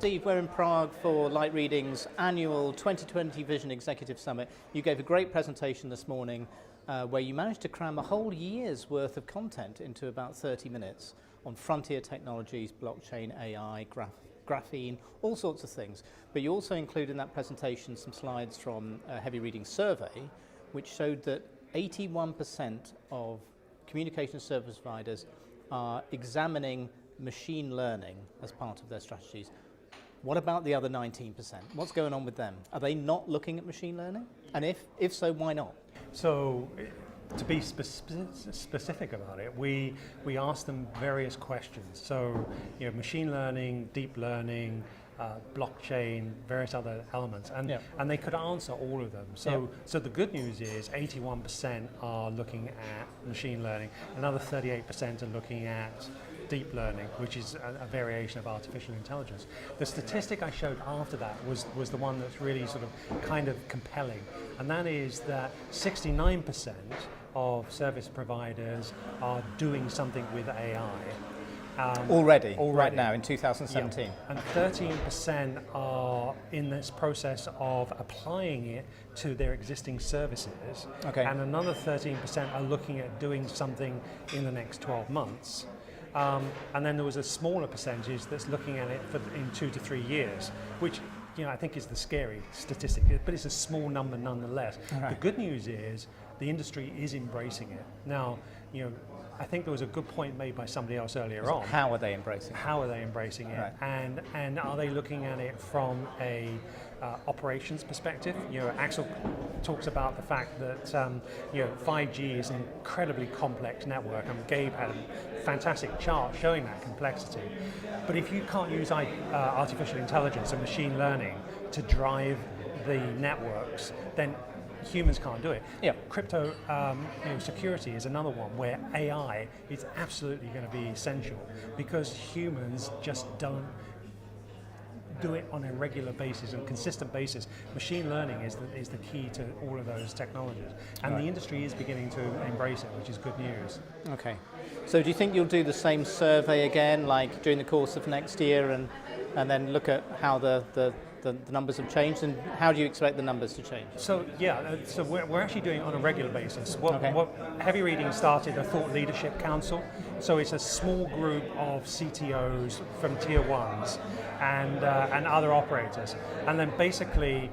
Steve, we're in Prague for Light Reading's annual 2020 Vision Executive Summit. You gave a great presentation this morning where you managed to cram a whole year's worth of content into about 30 minutes on frontier technologies, blockchain, AI, graphene, all sorts of things. But you also include in that presentation some slides from a heavy reading survey, which showed that 81% of communication service providers are examining machine learning as part of their strategies. What about the other 19%? What's going on with them? Are they not looking at machine learning? And if so, why not? So, to be specific about it, we asked them various questions. So, machine learning, deep learning, blockchain, various other elements, and they could answer all of them. So the good news is 81% are looking at machine learning, another 38% are looking at deep learning, which is a variation of artificial intelligence. The statistic I showed after that was the one that's really sort of kind of compelling, and that is that 69% of service providers are doing something with AI. Already, right now in 2017. Yeah. And 13% are in this process of applying it to their existing services. Okay. And another 13% are looking at doing something in the next 12 months. And then there was a smaller percentage that's looking at it in 2 to 3 years, which I think is the scary statistic, but it's a small number nonetheless. Right. The good news is the industry is embracing it. Now, I think there was a good point made by somebody else earlier on. How are they embracing it? How are they embracing it? Right. And are they looking at it from a operations perspective? Axel talks about the fact that 5G is an incredibly complex network, and Gabe had a fantastic chart showing that complexity. But if you can't use artificial intelligence and machine learning to drive the networks, then humans can't do it. Yeah. Crypto security is another one where AI is absolutely going to be essential, because humans just don't do it on a regular basis and consistent basis. Machine learning is the key to all of those technologies, and the industry is beginning to embrace it, which is good news. Okay, so do you think you'll do the same survey again, like during the course of next year, and then look at how the numbers have changed, and how do you expect the numbers to change? So so we're actually doing it on a regular basis. What Heavy Reading started a Thought Leadership Council, so it's a small group of CTOs from tier ones and other operators, and then basically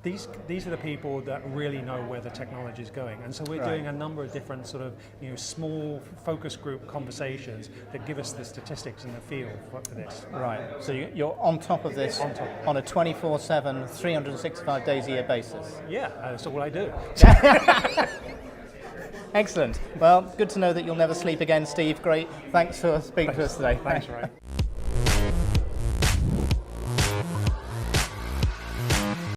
these are the people that really know where the technology is going, and so we're doing a number of different sort of small focus group conversations that give us the statistics and the feel for this. Right. So you're on top of this on a 24/7, 365 days a year basis. Yeah, that's all I do. Excellent. Well, good to know that you'll never sleep again, Steve. Great. Thanks for speaking to us today. Thanks, Ray.